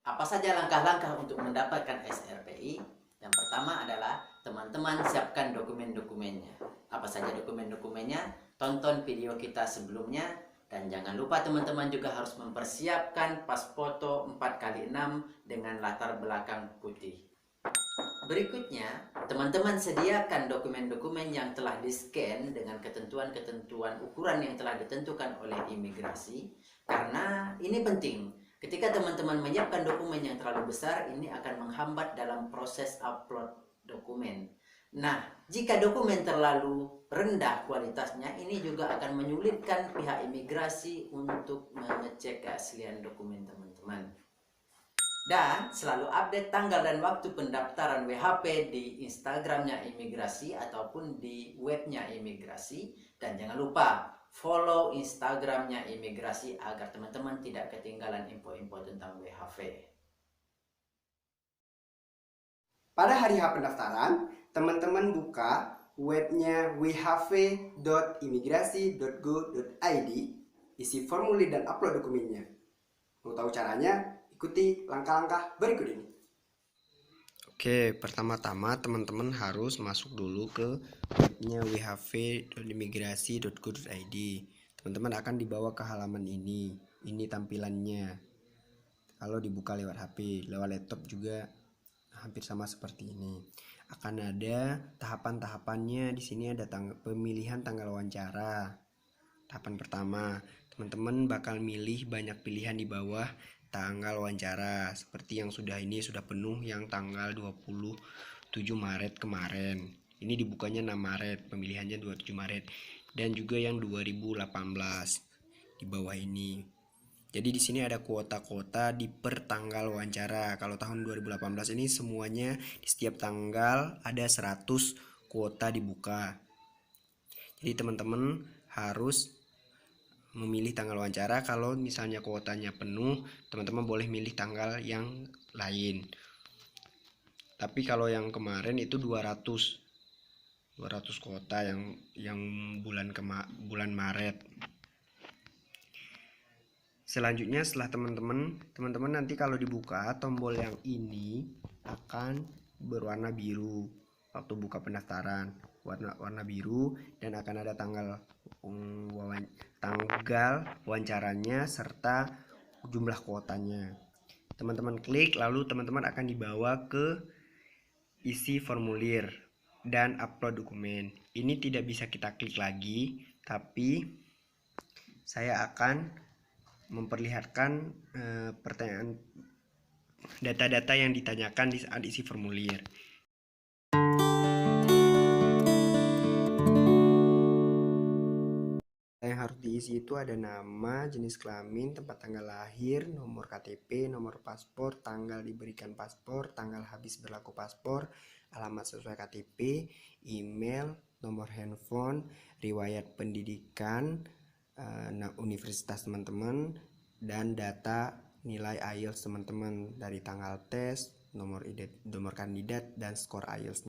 Apa saja langkah-langkah untuk mendapatkan SRPI? Yang pertama adalah teman-teman siapkan dokumen-dokumennya. Apa saja dokumen-dokumennya? Tonton video kita sebelumnya. Dan jangan lupa teman-teman juga harus mempersiapkan pas foto 4x6 dengan latar belakang putih. Berikutnya, teman-teman sediakan dokumen-dokumen yang telah di-scan dengan ketentuan-ketentuan ukuran yang telah ditentukan oleh imigrasi. Karena ini penting. Ketika teman-teman menyiapkan dokumen yang terlalu besar, ini akan menghambat dalam proses upload dokumen. Nah, jika dokumen terlalu rendah kualitasnya, ini juga akan menyulitkan pihak imigrasi untuk mengecek keaslian dokumen teman-teman. Dan selalu update tanggal dan waktu pendaftaran WHP di Instagramnya imigrasi ataupun di webnya imigrasi. Dan jangan lupa follow Instagramnya imigrasi agar teman-teman tidak ketinggalan info-info tentang WHP. Pada hari H pendaftaran, teman-teman buka webnya whv.imigrasi.go.id, isi formulir dan upload dokumennya. Mau tahu caranya? Ikuti langkah-langkah berikut ini. Oke, pertama-tama teman-teman harus masuk dulu ke webnya whv.imigrasi.go.id. Teman-teman akan dibawa ke halaman ini. Ini tampilannya. Kalau dibuka lewat HP, lewat laptop juga hampir sama seperti ini. Akan ada tahapan-tahapannya. Di sini ada pemilihan tanggal wawancara. Tahapan pertama, teman-teman bakal milih banyak pilihan di bawah tanggal wawancara. Seperti yang sudah penuh yang tanggal 27 Maret kemarin. Ini dibukanya 6 Maret, pemilihannya 27 Maret. Dan juga yang 2018 di bawah ini. Jadi di sini ada kuota-kuota di per tanggal wawancara. Kalau tahun 2018 ini semuanya di setiap tanggal ada 100 kuota dibuka. Jadi teman-teman harus memilih tanggal wawancara. Kalau misalnya kuotanya penuh, teman-teman boleh milih tanggal yang lain. Tapi kalau yang kemarin itu 200 kuota yang bulan Maret. Selanjutnya setelah teman-teman nanti kalau dibuka tombol yang ini akan berwarna biru waktu buka pendaftaran, warna biru, dan akan ada tanggal wawancaranya serta jumlah kuotanya. Teman-teman klik, lalu teman-teman akan dibawa ke isi formulir dan upload dokumen. Ini tidak bisa kita klik lagi, tapi saya akan memperlihatkan pertanyaan data-data yang ditanyakan di saat isi formulir. Yang harus diisi itu ada nama, jenis kelamin, tempat tanggal lahir, nomor KTP, nomor paspor, tanggal diberikan paspor, tanggal habis berlaku paspor, alamat sesuai KTP, email, nomor handphone, riwayat pendidikan, universitas teman-teman, dan data nilai IELTS teman-teman dari tanggal tes, nomor kandidat, dan skor IELTS.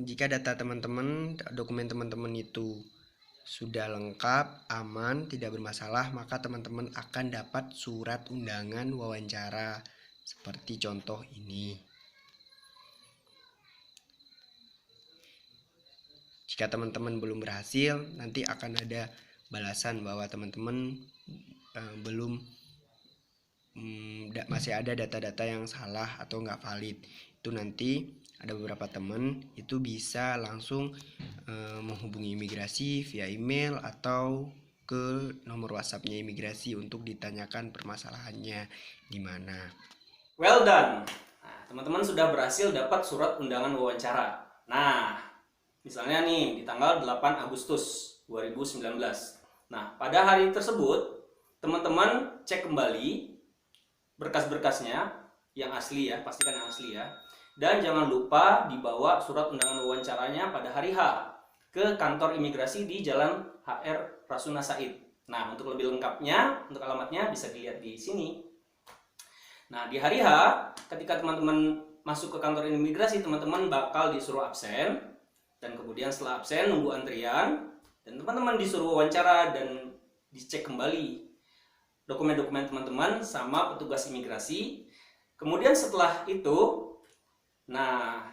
Jika data teman-teman, dokumen teman-teman itu sudah lengkap, aman, tidak bermasalah, maka teman-teman akan dapat surat undangan wawancara seperti contoh ini. Jika teman-teman belum berhasil, nanti akan ada balasan bahwa teman-teman masih ada data-data yang salah atau nggak valid. Itu nanti ada beberapa teman itu bisa langsung menghubungi imigrasi via email atau ke nomor WhatsApp-nya imigrasi untuk ditanyakan permasalahannya gimana. Well done. Nah, teman-teman sudah berhasil dapat surat undangan wawancara. Nah, misalnya nih di tanggal 8 Agustus 2019. Nah, pada hari tersebut teman-teman cek kembali berkas-berkasnya yang asli ya, pastikan yang asli ya. Dan jangan lupa dibawa surat undangan wawancaranya pada hari H ke kantor imigrasi di Jalan HR Rasuna Said. Nah, untuk lebih lengkapnya, untuk alamatnya bisa dilihat di sini. Nah, di hari H, ketika teman-teman masuk ke kantor imigrasi, teman-teman bakal disuruh absen. Dan kemudian setelah absen, nunggu antrian. Dan teman-teman disuruh wawancara dan dicek kembali dokumen-dokumen teman-teman sama petugas imigrasi. Kemudian setelah itu, nah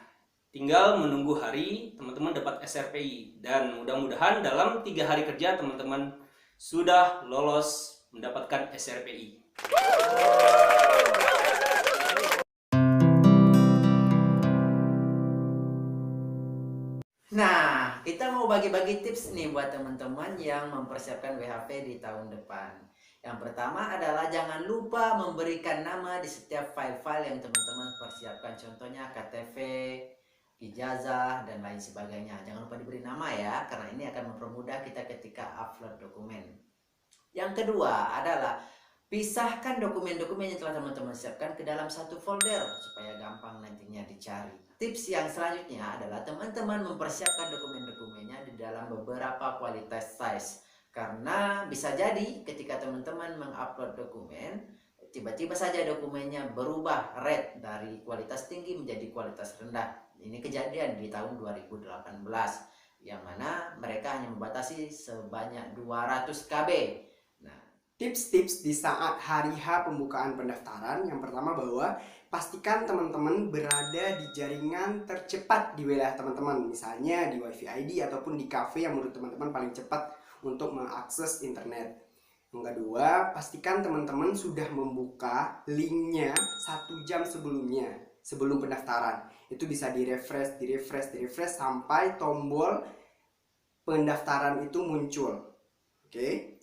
tinggal menunggu hari teman-teman dapat SRPI, dan mudah-mudahan dalam 3 hari kerja teman-teman sudah lolos mendapatkan SRPI. Nah, kita mau bagi-bagi tips nih buat teman-teman yang mempersiapkan WHP di tahun depan. Yang pertama adalah jangan lupa memberikan nama di setiap file-file yang teman-teman persiapkan. Contohnya KTP, ijazah, dan lain sebagainya. Jangan lupa diberi nama ya, karena ini akan mempermudah kita ketika upload dokumen. Yang kedua adalah pisahkan dokumen-dokumen yang telah teman-teman siapkan ke dalam satu folder supaya gampang nantinya dicari. Tips yang selanjutnya adalah teman-teman mempersiapkan dokumen-dokumennya di dalam beberapa kualitas size. Karena bisa jadi ketika teman-teman mengupload dokumen, tiba-tiba saja dokumennya berubah red dari kualitas tinggi menjadi kualitas rendah. Ini kejadian di tahun 2018, yang mana mereka hanya membatasi sebanyak 200 KB. Tips-tips di saat hari H pembukaan pendaftaran, yang pertama bahwa pastikan teman-teman berada di jaringan tercepat di wilayah teman-teman, misalnya di WiFi ID ataupun di cafe yang menurut teman-teman paling cepat untuk mengakses internet. Yang kedua, pastikan teman-teman sudah membuka linknya 1 jam sebelumnya, sebelum pendaftaran. Itu bisa di-refresh sampai tombol pendaftaran itu muncul. Oke?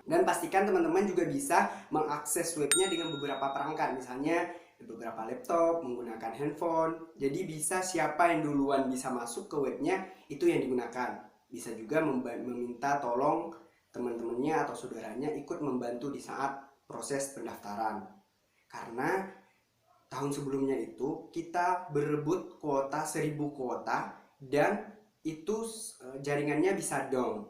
Dan pastikan teman-teman juga bisa mengakses webnya dengan beberapa perangkat, misalnya beberapa laptop, menggunakan handphone. Jadi bisa siapa yang duluan bisa masuk ke webnya, itu yang digunakan. Bisa juga meminta tolong teman-temannya atau saudaranya ikut membantu di saat proses pendaftaran. Karena tahun sebelumnya itu kita berebut kuota 1000 kuota dan itu jaringannya bisa down.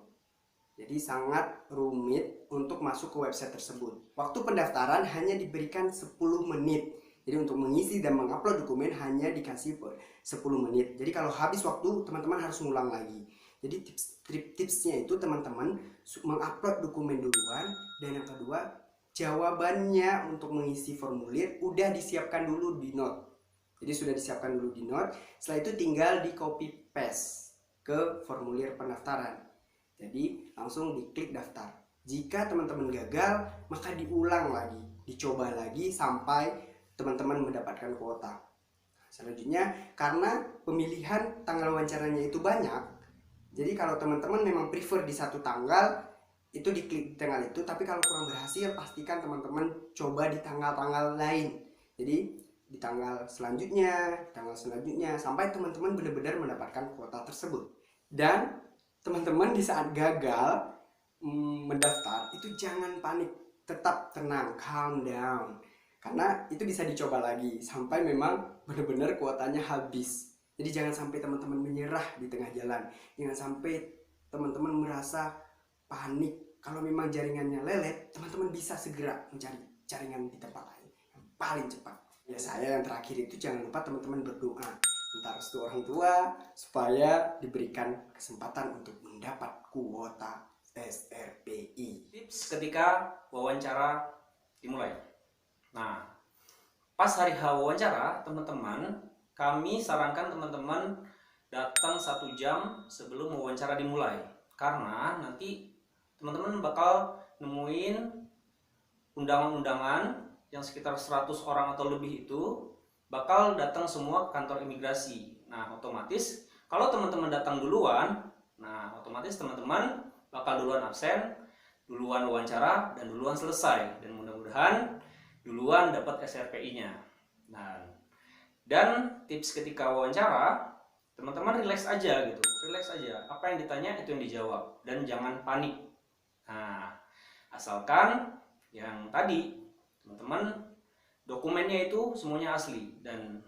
Jadi sangat rumit untuk masuk ke website tersebut. Waktu pendaftaran hanya diberikan 10 menit. Jadi untuk mengisi dan mengupload dokumen hanya dikasih 10 menit. Jadi kalau habis waktu, teman-teman harus ngulang lagi. Jadi tipsnya itu teman-teman mengupload dokumen duluan. Dan yang kedua, jawabannya untuk mengisi formulir udah disiapkan dulu di note. Jadi sudah disiapkan dulu di note. Setelah itu tinggal di copy paste ke formulir pendaftaran. Jadi langsung diklik daftar. Jika teman-teman gagal, maka diulang lagi, dicoba lagi sampai teman-teman mendapatkan kuota. Selanjutnya, karena pemilihan tanggal wawancaranya itu banyak, jadi kalau teman-teman memang prefer di satu tanggal, itu diklik tanggal itu. Tapi kalau kurang berhasil, pastikan teman-teman coba di tanggal-tanggal lain. Jadi di tanggal selanjutnya, sampai teman-teman benar-benar mendapatkan kuota tersebut. Dan teman-teman di saat gagal mendaftar itu jangan panik, tetap tenang, calm down, karena itu bisa dicoba lagi sampai memang benar-benar kuotanya habis. Jadi jangan sampai teman-teman menyerah di tengah jalan, jangan sampai teman-teman merasa panik. Kalau memang jaringannya lelet, teman-teman bisa segera mencari jaringan di tempat lain yang paling cepat. Ya, saya yang terakhir itu jangan lupa teman-teman berdoa minta restu orang tua supaya diberikan kesempatan untuk mendapat kuota SRPI. Tips ketika wawancara dimulai. Nah, pas hari H wawancara, teman-teman, kami sarankan teman-teman datang 1 jam sebelum wawancara dimulai. Karena nanti teman-teman bakal nemuin undangan-undangan yang sekitar 100 orang atau lebih itu bakal datang semua ke kantor imigrasi. Nah, otomatis kalau teman-teman datang duluan, nah otomatis teman-teman bakal duluan absen, duluan wawancara, dan duluan selesai. Dan mudah-mudahan duluan dapat SRPI-nya. Nah, dan tips ketika wawancara, teman-teman relax aja gitu. Relax aja. Apa yang ditanya itu yang dijawab. Dan jangan panik. Nah, asalkan yang tadi, teman-teman dokumennya itu semuanya asli, dan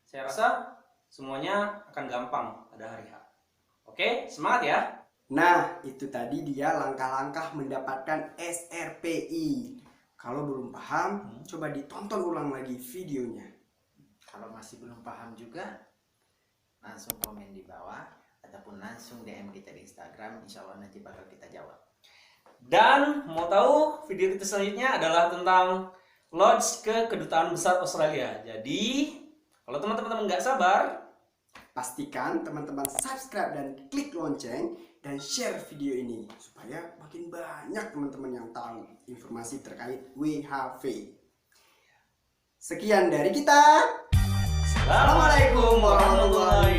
saya rasa semuanya akan gampang pada hari H. Oke, semangat ya. Nah, itu tadi dia langkah-langkah mendapatkan SRPI. Kalau belum paham, coba ditonton ulang lagi videonya. Kalau masih belum paham juga, langsung komen di bawah ataupun langsung DM kita di Instagram. Insya Allah nanti bakal kita jawab. Dan mau tahu video kita selanjutnya adalah tentang lodge ke Kedutaan Besar Australia. Jadi, kalau teman-teman nggak sabar, pastikan teman-teman subscribe dan klik lonceng dan share video ini supaya makin banyak teman-teman yang tahu informasi terkait WHV. Sekian dari kita. Assalamualaikum warahmatullahi